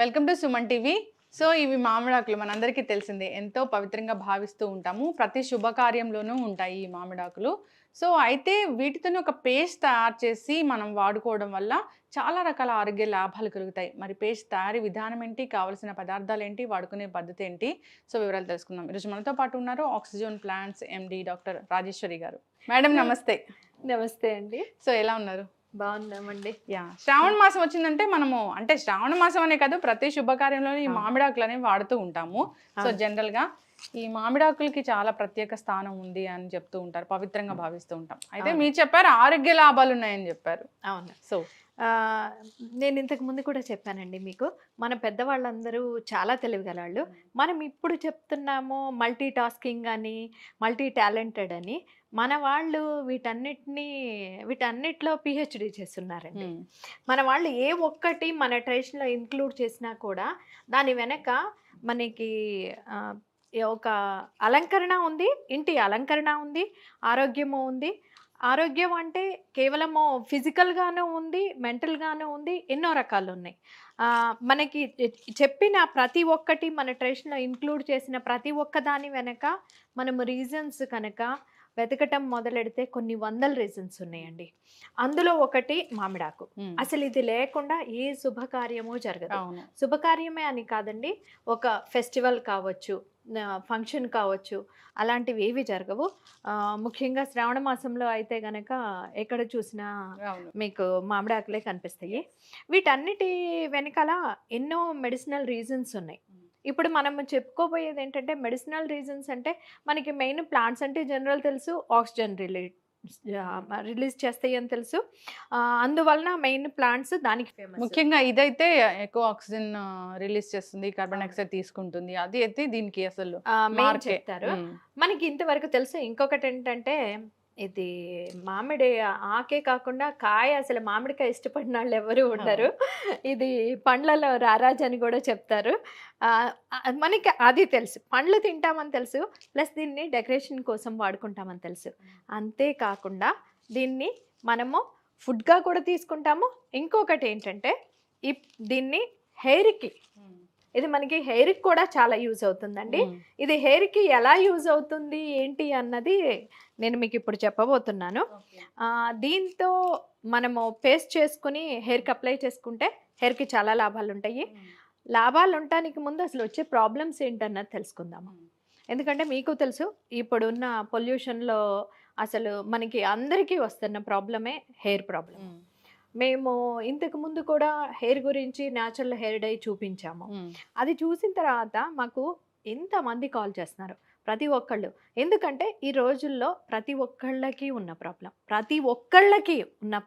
Welcome to Suman TV. So ఇవి మామిడాకులు మనందరికీ తెలిసిందే. ఎంతో పవిత్రంగా భావిస్తూ ఉంటాము. ప్రతి శుభకార్యంలోనూ ఉంటాయి ఈ మామిడాకులు. సో అయితే వీటితోని ఒక పేస్ట్ తయారు చేసి మనం వాడుకోవడం వల్ల చాలా రకాల ఆరోగ్య లాభాలు కలుగుతాయి. మరి పేస్ట్ తయారీ విధానం ఏంటి? కావాల్సిన పదార్థాలేంటి? వాడుకునే పద్ధతి ఏంటి? సో వివరాలు తెలుసుకుందాం. ఈరోజు మనతో పాటు ఉన్నారు oxygen plants MD doctor Rajeshwari గారు. మేడం నమస్తే. నమస్తే అండి. సో ఎలా ఉన్నారు? బాగున్నామండి. శ్రావణ మాసం వచ్చిందంటే మనము అంటే శ్రావణ మాసం అనే కాదు, ప్రతి శుభకార్యంలో ఈ మామిడాకులు అనేవి వాడుతూ ఉంటాము. సో జనరల్ గా ఈ మామిడాకులకి చాలా ప్రత్యేక స్థానం ఉంది అని చెప్తూ ఉంటారు, పవిత్రంగా భావిస్తూ ఉంటాం. అయితే మీరు చెప్పారు ఆరోగ్య లాభాలు ఉన్నాయని చెప్పారు. అవును. సో నేను ఇంతకు ముందు కూడా చెప్పానండి మీకు, మన పెద్దవాళ్ళందరూ చాలా తెలివిగలవాళ్ళు. మనం ఇప్పుడు చెప్తున్నాము మల్టీ టాస్కింగ్ అని, మల్టీ టాలెంటెడ్ అని. మన వాళ్ళు వీటన్నిటిలో పిహెచ్డి చేస్తున్నారండి. మన వాళ్ళు ఏ ఒక్కటి మన ట్రెడిషన్లో ఇంక్లూడ్ చేసినా కూడా దాని వెనక మనకి ఒక అలంకరణ ఉంది, ఇంటి అలంకరణ ఉంది, ఆరోగ్యము ఉంది. ఆరోగ్యం అంటే కేవలము ఫిజికల్గాను ఉంది, మెంటల్గాను ఉంది, ఎన్నో రకాలు ఉన్నాయి. మనకి చెప్పిన ప్రతి ఒక్కటి మన ట్రెడిషన్లో ఇంక్లూడ్ చేసిన ప్రతి ఒక్క దాని వెనక మనము రీజన్స్ కనుక వెతకటం మొదలెడితే కొన్ని వందల రీజన్స్ ఉన్నాయండి. అందులో ఒకటి మామిడాకు. అసలు ఇది లేకుండా ఏ శుభకార్యము జరగదు. శుభకార్యమే అని కాదండి, ఒక ఫెస్టివల్ కావచ్చు, ఫంక్షన్ కావచ్చు, అలాంటివి ఏవి జరగవు. ముఖ్యంగా శ్రావణ మాసంలో అయితే గనక ఎక్కడ చూసినా మీకు మామిడాకులే కనిపిస్తాయి. వీటన్నిటి వెనకాల ఎన్నో మెడిసినల్ రీజన్స్ ఉన్నాయి. ఇప్పుడు మనం చెప్పుకోబోయేది ఏంటంటే, మెడిసినల్ రీజన్స్ అంటే మనకి మెయిన్ ప్లాంట్స్ అంటే జనరల్ తెలుసు, ఆక్సిజన్ రిలీజ్ చేస్తాయి అని తెలుసు. అందువలన మెయిన్ ప్లాంట్స్ దానికి ఫేమస్. ముఖ్యంగా ఇదైతే ఎక్కువ ఆక్సిజన్ రిలీజ్ చేస్తుంది, కార్బన్ డైఆక్సైడ్ తీసుకుంటుంది. అది అయితే దీనికి అసలు చెప్తారు. మనకి ఇంతవరకు తెలుసు. ఇంకొకటి ఏంటంటే, ఇది మామిడి ఆకే కాకుండా కాయ, అసలు మామిడికాయ ఇష్టపడిన వాళ్ళు ఎవరు ఉండరు. ఇది పండ్లలో రారాజు అని కూడా చెప్తారు. మనకి అది తెలుసు, పండ్లు తింటామని తెలుసు, ప్లస్ దీన్ని డెకరేషన్ కోసం వాడుకుంటామని తెలుసు. అంతేకాకుండా దీన్ని మనము ఫుడ్గా కూడా తీసుకుంటాము. ఇంకొకటి ఏంటంటే, దీన్ని హెయిర్కి, ఇది మనకి హెయిర్కి కూడా చాలా యూజ్ అవుతుందండి. ఇది హెయిర్కి ఎలా యూజ్ అవుతుంది ఏంటి అన్నది నేను మీకు ఇప్పుడు చెప్పబోతున్నాను. దీంతో మనము పేస్ట్ చేసుకుని హెయిర్కి అప్లై చేసుకుంటే హెయిర్కి చాలా లాభాలు ఉంటాయి. లాభాలు ఉండటానికి ముందు అసలు వచ్చే ప్రాబ్లమ్స్ ఏంటన్నది తెలుసుకుందాము. ఎందుకంటే మీకు తెలుసు, ఇప్పుడున్న పొల్యూషన్లో అసలు మనకి అందరికీ వస్తున్న ప్రాబ్లమే హెయిర్ ప్రాబ్లం. మేము ఇంతకు ముందు కూడా హెయిర్ గురించి న్యాచురల్ హెయిర్ డై చూపించాము. అది చూసిన తర్వాత మాకు ఎంతమంది కాల్ చేస్తున్నారు, ప్రతి ఒక్కళ్ళు. ఎందుకంటే ఈ రోజుల్లో ప్రతి ఒక్కళ్ళకి ఉన్న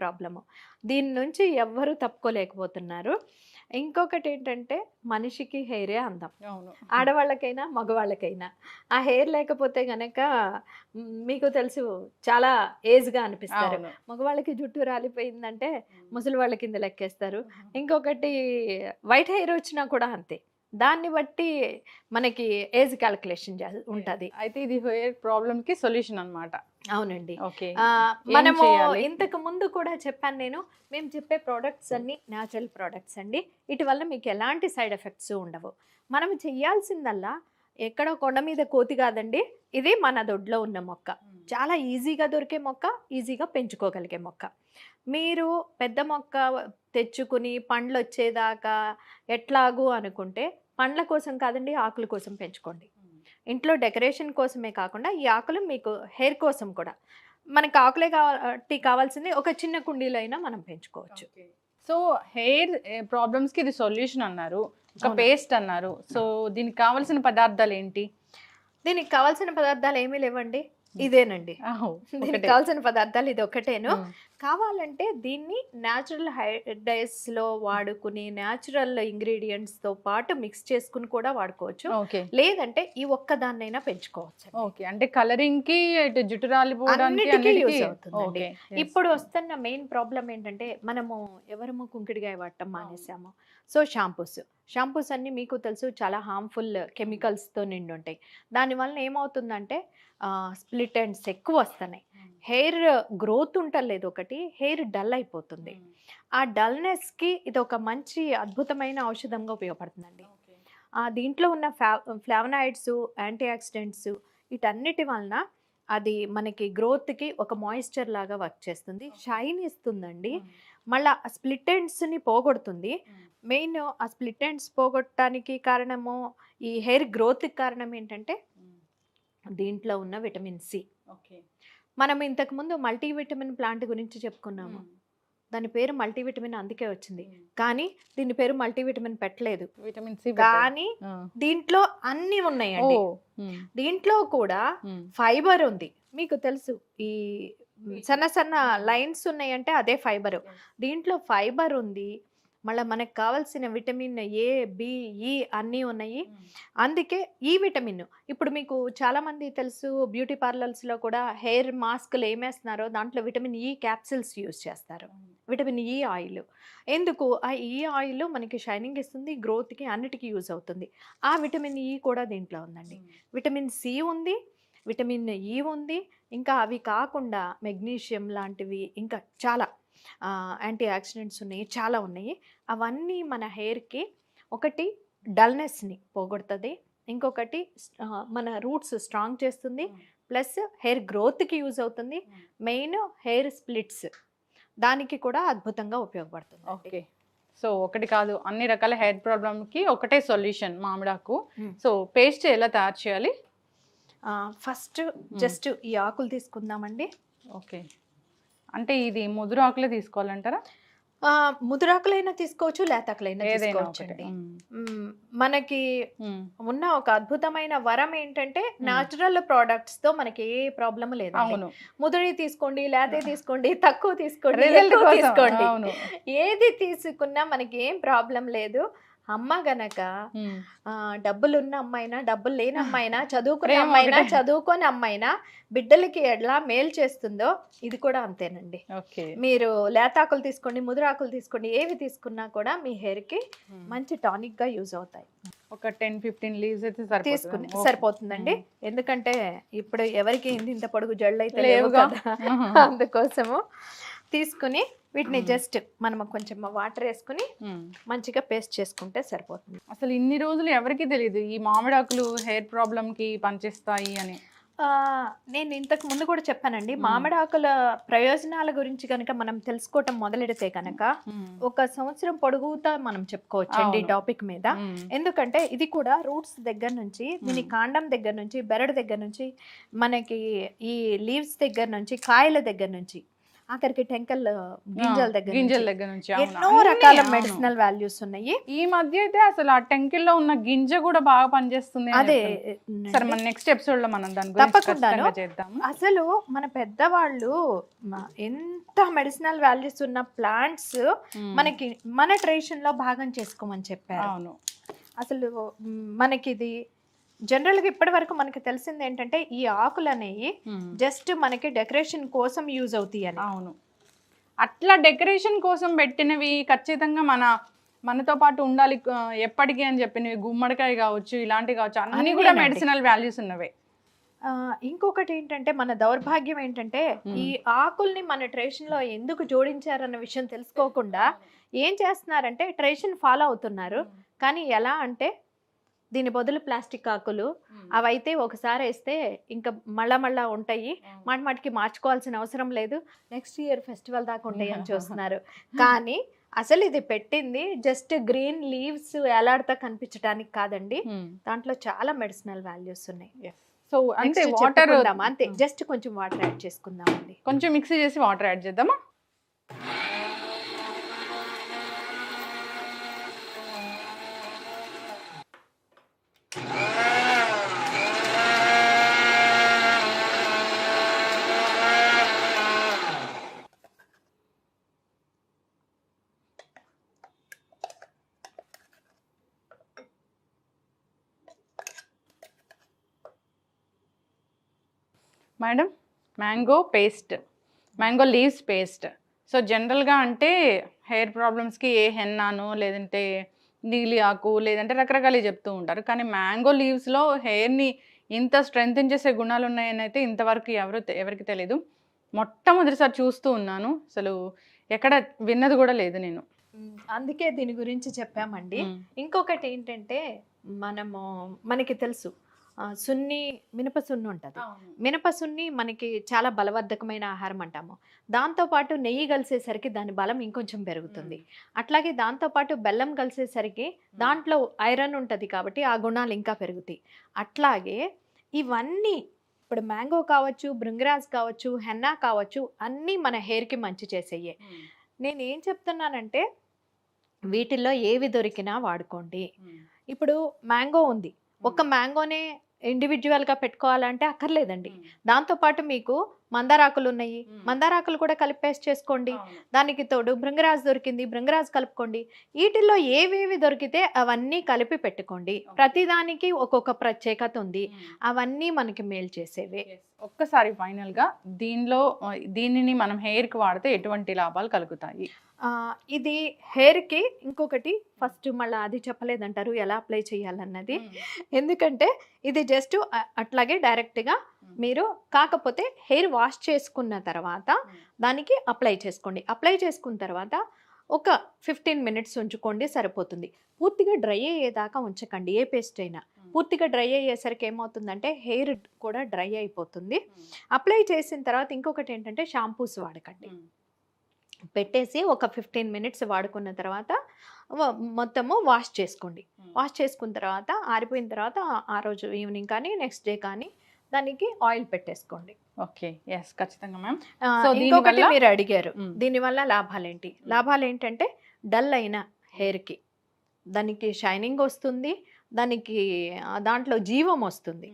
ప్రాబ్లము, దీని నుంచి ఎవ్వరూ తప్పుకోలేకపోతున్నారు. ఇంకొకటి ఏంటంటే, మనిషికి హెయిరే అందం, ఆడవాళ్ళకైనా మగవాళ్ళకైనా. ఆ హెయిర్ లేకపోతే గనక మీకు తెలుసు చాలా ఏజ్గా అనిపిస్తారు. మగవాళ్ళకి జుట్టు రాలిపోయిందంటే ముసలి వాళ్ళ కింద లెక్కేస్తారు. ఇంకొకటి వైట్ హెయిర్ వచ్చినా కూడా అంతే. దాన్ని బట్టి మనకి ఏజ్ క్యాలిక్యులేషన్ ఉంటుంది. అయితే ఇది హెయిర్ ప్రాబ్లమ్ కి సొల్యూషన్ అన్నమాట. అవునండి. మనము ఇంతకు ముందు కూడా చెప్పాను నేను, మేము చెప్పే ప్రోడక్ట్స్ అన్ని న్యాచురల్ ప్రోడక్ట్స్ అండి. ఇటు వల్ల మీకు ఎలాంటి సైడ్ ఎఫెక్ట్స్ ఉండవు. మనం చెయ్యాల్సిందల్లా ఎక్కడో కొండ మీద కోతి కాదండి, ఇది మన దొడ్లో ఉన్న మొక్క. చాలా ఈజీగా దొరికే మొక్క, ఈజీగా పెంచుకోగలిగే మొక్క. మీరు పెద్ద మొక్క తెచ్చుకుని పండ్లు వచ్చేదాకా ఎట్లాగూ అనుకుంటే, పండ్ల కోసం కాదండి, ఆకుల కోసం పెంచుకోండి. ఇంట్లో డెకరేషన్ కోసమే కాకుండా ఈ ఆకులు మీకు హెయిర్ కోసం కూడా, మనకు ఆకులే కావాల్సింది ఒక చిన్న కుండీలో అయినా మనం పెంచుకోవచ్చు. సో హెయిర్ ప్రాబ్లమ్స్కి ఇది సొల్యూషన్ అన్నారు, ఒక పేస్ట్ అన్నారు. సో దీనికి కావాల్సిన పదార్థాలు ఏంటి? దీనికి కావాల్సిన పదార్థాలు ఏమీ లేవండి, ఇదేనండి. దీనికి కావాల్సిన పదార్థాలు ఇది ఒకటేను. కావాలంటే దీన్ని న్యాచురల్ హెయిర్ డైస్లో వాడుకుని న్యాచురల్ ఇంగ్రీడియంట్స్తో పాటు మిక్స్ చేసుకుని కూడా వాడుకోవచ్చు. లేదంటే ఈ ఒక్కదాన్నైనా పెంచుకోవచ్చు. అంటే కలరింగ్ కి, జుట్టు రాలిపోవడానికి యూజ్ అవుతుంది. ఇప్పుడు వస్తున్న మెయిన్ ప్రాబ్లం ఏంటంటే, మనము ఎవరము కుంకుడికాయ వాడటం మానేసాము. సో షాంపూస్ అన్ని మీకు తెలుసు చాలా హార్మ్ఫుల్ కెమికల్స్తో నిండి ఉంటాయి. దానివల్ల ఏమవుతుందంటే స్ప్లిట్ ఎండ్స్ ఎక్కువ వస్తున్నాయి. హెయిర్ గ్రోత్ ఉంటలేదు, ఒకటి హెయిర్ డల్ అయిపోతుంది. ఆ డల్నెస్కి ఇది ఒక మంచి అద్భుతమైన ఔషధంగా ఉపయోగపడుతుందండి. దీంట్లో ఉన్న ఫ్లావనాయిడ్స్, యాంటీ ఆక్సిడెంట్స్ వీటన్నిటి వలన అది మనకి గ్రోత్కి ఒక మాయిశ్చర్ లాగా వర్క్ చేస్తుంది, షైన్ ఇస్తుందండి. మళ్ళీ ఆ స్ప్లిట్ ఎండ్స్ని పోగొడుతుంది. మెయిన్ ఆ స్ప్లిట్ ఎండ్స్ పోగొట్టడానికి కారణము, ఈ హెయిర్ గ్రోత్కి కారణం ఏంటంటే దీంట్లో ఉన్న విటమిన్ సి. మనం ఇంతకుముందు మల్టీవిటమిన్ ప్లాంట్ గురించి చెప్పుకున్నాము. దాని పేరు మల్టీవిటమిన్ అందుకే వచ్చింది, కానీ దీని పేరు మల్టీవిటమిన్ పెట్టలేదు. విటమిన్ సి కానీ దీంట్లో అన్ని ఉన్నాయండి. దీంట్లో కూడా ఫైబర్ ఉంది. మీకు తెలుసు, ఈ సన్న సన్న లైన్స్ ఉన్నాయంటే అదే ఫైబర్. దీంట్లో ఫైబర్ ఉంది. మళ్ళీ మనకు కావాల్సిన విటమిన్ ఏ, బి, ఈ అన్నీ ఉన్నాయి. అందుకే ఈ విటమిన్ ఇప్పుడు మీకు చాలామంది తెలుసు, బ్యూటీ పార్లర్స్లో కూడా హెయిర్ మాస్క్లు ఏమేస్తున్నారో దాంట్లో విటమిన్ ఈ క్యాప్సిల్స్ యూజ్ చేస్తారు, విటమిన్ ఈ ఆయిల్. ఎందుకు? ఆ ఈ ఆయిల్ మనకి షైనింగ్ ఇస్తుంది, గ్రోత్కి అన్నిటికీ యూజ్ అవుతుంది. ఆ విటమిన్ ఈ కూడా దీంట్లో ఉందండి. విటమిన్ సి ఉంది, విటమిన్ ఈ ఉంది, ఇంకా అవి కాకుండా మెగ్నీషియం లాంటివి ఇంకా చాలా యాంటీ ఆక్సిడెంట్స్ ఉన్నాయి, చాలా ఉన్నాయి. అవన్నీ మన హెయిర్కి ఒకటి డల్నెస్ని పోగొడుతుంది, ఇంకొకటి మన రూట్స్ స్ట్రాంగ్ చేస్తుంది, ప్లస్ హెయిర్ గ్రోత్కి యూజ్ అవుతుంది. మెయిన్ హెయిర్ స్ప్లిట్స్ దానికి కూడా అద్భుతంగా ఉపయోగపడుతుంది. ఓకే, సో ఒకటి కాదు, అన్ని రకాల హెయిర్ ప్రాబ్లమ్కి ఒకటే సొల్యూషన్ మామిడాకు. సో పేస్ట్ ఎలా తయారు చేయాలి? ఫస్ట్ జస్ట్ ఈ ఆకులు తీసుకుందామండి. ఓకే, అంటే ఇది ముదురు ఆకులే తీసుకోవాలంటారా? ముదురాకులైనా తీసుకోవచ్చు, లేతాకులైనా తీసుకోవచ్చు అండి. మనకి ఉన్న ఒక అద్భుతమైన వరం ఏంటంటే న్యాచురల్ ప్రోడక్ట్స్ తో మనకి ఏ ప్రాబ్లం లేదు. ముదురి తీసుకోండి, లేతే తీసుకోండి, తక్కువ తీసుకోండి, తీసుకోండి, ఏది తీసుకున్నా మనకి ఏం ప్రాబ్లం లేదు. అమ్మ గనక డబ్బులున్న అమ్మాయినా, డబ్బులు లేని అమ్మాయినా, చదువుకునే అమ్మాయినా, చదువుకొని అమ్మాయినా బిడ్డలకి ఎలా మేలు చేస్తుందో ఇది కూడా అంతేనండి. మీరు లేతాకులు తీసుకోండి, ముదురాకులు తీసుకోండి, ఏవి తీసుకున్నా కూడా మీ హెయిర్ కి మంచి టానిక్ గా యూజ్ అవుతాయి. ఒక 10-15 లీవ్స్ అయితే తీసుకుని సరిపోతుందండి. ఎందుకంటే ఇప్పుడు ఎవరికి ఇంత పొడుగు జళ్ళు అయితే లేవు కదా, అందుకోసము తీసుకుని వీటిని జస్ట్ మనం కొంచెం వాటర్ వేసుకుని మంచిగా పేస్ట్ చేసుకుంటే సరిపోతుంది. అసలు ఇన్ని రోజులు ఎవరికి తెలియదు ఈ మామిడాకులు హెయిర్ ప్రాబ్లమ్ కి పనిచేస్తాయి అని. నేను ఇంతకు ముందు కూడా చెప్పానండి, మామిడాకుల ప్రయోజనాల గురించి కనుక మనం తెలుసుకోవటం మొదలెడితే కనుక ఒక సంవత్సరం పొడుగుతా మనం చెప్పుకోవచ్చు అండి ఈ టాపిక్ మీద. ఎందుకంటే ఇది కూడా రూట్స్ దగ్గర నుంచి, దీని కాండం దగ్గర నుంచి, బెరడు దగ్గర నుంచి, మనకి ఈ లీవ్స్ దగ్గర నుంచి, కాయల దగ్గర నుంచి, ఆఖరికి టెంకల్ గింజల దగ్గర నుంచి ఎన్నో రకాల మెడిసినల్ వాల్యూస్ ఉన్నాయి. ఈ మధ్య అయితే అసలు ఆ టెంకిల్లో ఉన్న గింజ కూడా బాగా పనిచేస్తుంది. అదే సరే, మన నెక్స్ట్ ఎపిసోడ్ లో మనం దాని తప్పకుండా చేద్దాం. అసలు మన పెద్దవాళ్ళు ఎంత మెడిసినల్ వాల్యూస్ ఉన్న ప్లాంట్స్ మనకి మన ట్రెడిషన్ లో భాగం చేసుకోమని చెప్పారు. అవును, అసలు మనకి ఇది జనరల్గా ఇప్పటి వరకు మనకి తెలిసింది ఏంటంటే ఈ ఆకులు అనేవి జస్ట్ మనకి డెకరేషన్ కోసం యూజ్ అవుతాయి అని. అవును, అట్లా డెకరేషన్ కోసం పెట్టినవి ఖచ్చితంగా మనతో పాటు ఉండాలి ఎప్పటికీ అని చెప్పినవి, గుమ్మడికాయ కావచ్చు, ఇలాంటివి కావచ్చు, అన్ని కూడా మెడిసినల్ వాల్యూస్ ఉన్నవే. ఇంకొకటి ఏంటంటే మన దౌర్భాగ్యం ఏంటంటే ఈ ఆకుల్ని మన ట్రెడిషన్ లో ఎందుకు జోడించారన్న విషయం తెలుసుకోకుండా ఏం చేస్తున్నారంటే ట్రెడిషన్ ఫాలో అవుతున్నారు. కానీ ఎలా అంటే దీని బదులు ప్లాస్టిక్ ఆకులు అవైతే ఒకసారి వేస్తే ఇంకా మళ్ళా ఉంటాయి, మాటికి మార్చుకోవాల్సిన అవసరం లేదు, నెక్స్ట్ ఇయర్ ఫెస్టివల్ దాకా ఉంటాయి అని చూస్తున్నారు. కానీ అసలు ఇది పెట్టింది జస్ట్ గ్రీన్ లీవ్స్ ఎలాడుతా కనిపించడానికి కాదండి, దాంట్లో చాలా మెడిసినల్ వాల్యూస్ ఉన్నాయి. సో అంటే వాటర్ అంతే, జస్ట్ కొంచెం వాటర్ యాడ్ చేసుకుందామండి. కొంచెం మిక్సీ చేసి వాటర్ యాడ్ చేద్దామా? Madam, mango paste, mango leaves paste. So జనరల్గా అంటే హెయిర్ ప్రాబ్లమ్స్కి ఏ హెన్నాను, లేదంటే నీలి ఆకు, లేదంటే రకరకాలు చెప్తూ ఉంటారు. కానీ మ్యాంగో లీవ్స్లో హెయిర్ని ఇంత స్ట్రెంగ్తెన్ చేసే గుణాలు ఉన్నాయని అయితే ఇంతవరకు ఎవరికి తెలీదు. మొట్టమొదటిసారి చూస్తూ ఉన్నాను. అసలు ఎక్కడ విన్నది కూడా లేదు నేను. అందుకే దీని గురించి చెప్పామండి. ఇంకొకటి ఏంటంటే మనకి తెలుసు సున్ని మినప సున్ని ఉంటుంది. మినప సున్ని మనకి చాలా బలవర్ధకమైన ఆహారం అంటాము. దాంతోపాటు నెయ్యి కలిసేసరికి దాని బలం ఇంకొంచెం పెరుగుతుంది. అట్లాగే దాంతోపాటు బెల్లం కలిసేసరికి దాంట్లో ఐరన్ ఉంటుంది కాబట్టి ఆ గుణాలు ఇంకా పెరుగుతాయి. అట్లాగే ఇవన్నీ ఇప్పుడు మ్యాంగో కావచ్చు, భృంగరాజ్ కావచ్చు, హెన్నా కావచ్చు, అన్నీ మన హెయిర్కి మంచి చేసేయే. నేను ఏం చెప్తున్నానంటే వీటిల్లో ఏవి దొరికినా వాడుకోండి. ఇప్పుడు మ్యాంగో ఉంది, ఒక మ్యాంగోనే ఇండివిజువల్గా పెట్టుకోవాలంటే అక్కర్లేదండి. దాంతోపాటు మీకు మందారాకులు ఉన్నాయి, మందారాకులు కూడా కలిపి పేస్ట్ చేసుకోండి. దానికి తోడు భృంగరాజ్ దొరికింది, భృంగరాజ్ కలుపుకోండి. వీటిల్లో ఏవేవి దొరికితే అవన్నీ కలిపి పెట్టుకోండి. ప్రతిదానికి ఒక్కొక్క ప్రత్యేకత ఉంది, అవన్నీ మనకి మేలు చేసేవే. ఒక్కసారి ఫైనల్గా దీనిని మనం హెయిర్కి వాడితే ఎటువంటి లాభాలు కలుగుతాయి? ఇది హెయిర్కి ఇంకొకటి ఫస్ట్ మళ్ళీ అది చెప్పలేదంటారు ఎలా అప్లై చేయాలన్నది. ఎందుకంటే ఇది జస్ట్ అట్లాగే డైరెక్ట్గా మీరు కాకపోతే హెయిర్ వాష్ చేసుకున్న తర్వాత దానికి అప్లై చేసుకోండి. అప్లై చేసుకున్న తర్వాత ఒక 15 మినిట్స్ ఉంచుకోండి, సరిపోతుంది. పూర్తిగా డ్రై అయ్యేదాకా ఉంచకండి ఏ పేస్ట్ అయినా. పూర్తిగా డ్రై అయ్యేసరికి ఏమవుతుందంటే హెయిర్ కూడా డ్రై అయిపోతుంది. అప్లై చేసిన తర్వాత ఇంకొకటి ఏంటంటే షాంపూస్ వాడకండి. పెట్టేసి ఒక 15 మినిట్స్ వాడుకున్న తర్వాత మొత్తము వాష్ చేసుకోండి. వాష్ చేసుకున్న తర్వాత ఆరిపోయిన తర్వాత ఆ రోజు ఈవినింగ్ కానీ నెక్స్ట్ డే కానీ దానికి ఆయిల్ పెట్టేసుకోండి. ఓకే, ఎస్, ఖచ్చితంగా మ్యామ్. ఇంకొకటి మీరు అడిగారు దీనివల్ల లాభాలు ఏంటి? లాభాలు ఏంటంటే డల్ అయిన హెయిర్కి దానికి షైనింగ్ వస్తుంది, దానికి దాంట్లో జీవం వస్తుంది.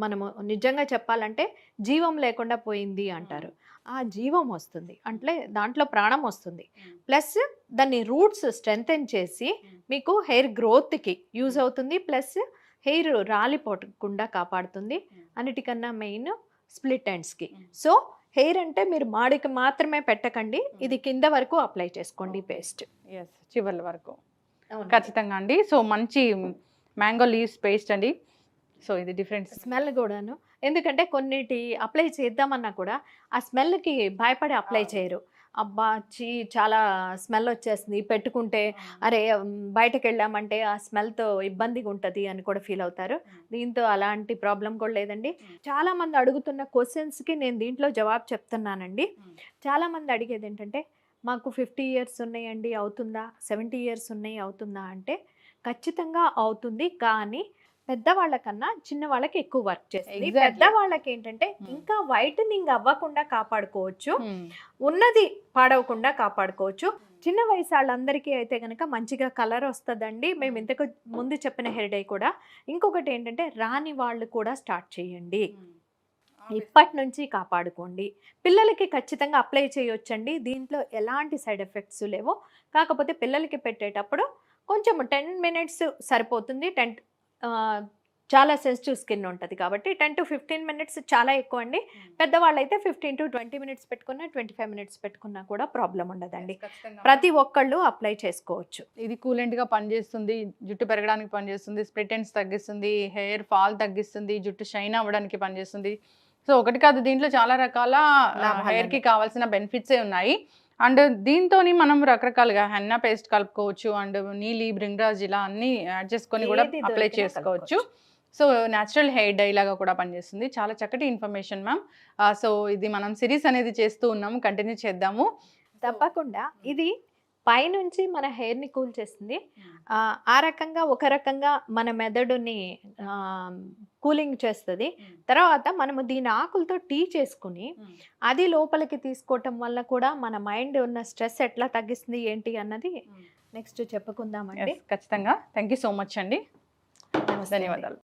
మనము నిజంగా చెప్పాలంటే జీవం లేకుండా పోయింది అంటారు, ఆ జీవం వస్తుంది అంటే దాంట్లో ప్రాణం వస్తుంది. ప్లస్ దాన్ని రూట్స్ స్ట్రెంథెన్ చేసి మీకు హెయిర్ గ్రోత్కి యూజ్ అవుతుంది. ప్లస్ హెయిర్ రాలిపోకుండా కాపాడుతుంది. అన్నిటికన్నా మెయిన్ స్ప్లిట్ ఎండ్స్కి. సో హెయిర్ అంటే మీరు మాడికి మాత్రమే పెట్టకండి, ఇది కింద వరకు అప్లై చేసుకోండి పేస్ట్. ఎస్, చివర్ల వరకు ఖచ్చితంగా అండి. సో మంచి మ్యాంగో లీవ్స్ పేస్ట్ అండి. సో ఇది డిఫరెంట్ స్మెల్ కూడాను, ఎందుకంటే కొన్నిటి అప్లై చేద్దామన్నా కూడా ఆ స్మెల్కి భయపడి అప్లై చేయరు. అబ్బా చాలా స్మెల్ వచ్చేస్తుంది పెట్టుకుంటే, అరే బయటకు వెళ్ళామంటే ఆ స్మెల్తో ఇబ్బందిగా ఉంటుంది అని కూడా ఫీల్ అవుతారు. దీంతో అలాంటి ప్రాబ్లం కూడా లేదండి. చాలామంది అడుగుతున్న క్వశ్చన్స్కి నేను దీంట్లో జవాబు చెప్తున్నానండి. చాలామంది అడిగేది ఏంటంటే మాకు 50 ఇయర్స్ ఉన్నాయండి అవుతుందా, 70 ఇయర్స్ ఉన్నాయి అవుతుందా అంటే ఖచ్చితంగా అవుతుంది. కానీ పెద్దవాళ్ళకన్నా చిన్న వాళ్ళకి ఎక్కువ వర్క్ చేస్తుంది. పెద్దవాళ్ళకి ఏంటంటే ఇంకా వైటనింగ్ అవ్వకుండా కాపాడుకోవచ్చు, ఉన్నది పాడవకుండా కాపాడుకోవచ్చు. చిన్న వయసు వాళ్ళందరికీ అయితే కనుక మంచిగా కలర్ వస్తుందండి. మేము ఇంతకు ముందు చెప్పిన హెయిర్ డై కూడా. ఇంకొకటి ఏంటంటే రాని వాళ్ళు కూడా స్టార్ట్ చేయండి, ఇప్పటి నుంచి కాపాడుకోండి. పిల్లలకి ఖచ్చితంగా అప్లై చేయొచ్చండి, దీంట్లో ఎలాంటి సైడ్ ఎఫెక్ట్స్ లేవు. కాకపోతే పిల్లలకి పెట్టేటప్పుడు కొంచెం 10 మినిట్స్ సరిపోతుంది. చాలా సెన్సిటివ్ స్కిన్ ఉంటుంది కాబట్టి 10 to 15 మినిట్స్ చాలా ఎక్కువ అండి. పెద్దవాళ్ళు అయితే 15 to 20 మినిట్స్ పెట్టుకున్నా 25 మినిట్స్ పెట్టుకున్నా కూడా ప్రాబ్లం ఉండదండి. ప్రతి ఒక్కళ్ళు అప్లై చేసుకోవచ్చు. ఇది కూలెంట్గా పనిచేస్తుంది, జుట్టు పెరగడానికి పనిచేస్తుంది, స్ప్లిట్ ఎండ్స్ తగ్గిస్తుంది, హెయిర్ ఫాల్ తగ్గిస్తుంది, జుట్టు షైన్ అవ్వడానికి పనిచేస్తుంది. సో ఒకటి కాదు, దీంట్లో చాలా రకాల హెయిర్కి కావాల్సిన బెనిఫిట్సే ఉన్నాయి. అండ్ దీంతో మనం రకరకాలుగా హెన్నా పేస్ట్ కలుపుకోవచ్చు, అండ్ నీలి భృంగరాజ్ ఇలా అన్ని యాడ్ చేసుకొని కూడా అప్లై చేసుకోవచ్చు. సో న్యాచురల్ హెయిర్ డై లాగా కూడా పనిచేస్తుంది. చాలా చక్కటి ఇన్ఫర్మేషన్ మ్యామ్. సో ఇది మనం సిరీస్ అనేది చేస్తూ ఉన్నాము, కంటిన్యూ చేద్దాము తప్పకుండా. ఇది పైనుంచి మన హెయిర్ని కూల్ చేస్తుంది, ఆ రకంగా ఒక రకంగా మన మెదడుని కూలింగ్ చేస్తుంది. తర్వాత మనము దీని ఆకులతో టీ చేసుకుని అది లోపలికి తీసుకోవటం వల్ల కూడా మన మైండ్ ఉన్న స్ట్రెస్ ఎట్లా తగ్గిస్తుంది ఏంటి అన్నది నెక్స్ట్ చెప్పుకుందామండి. ఖచ్చితంగా. థ్యాంక్ యూ సో మచ్ అండి, ధన్యవాదాలు.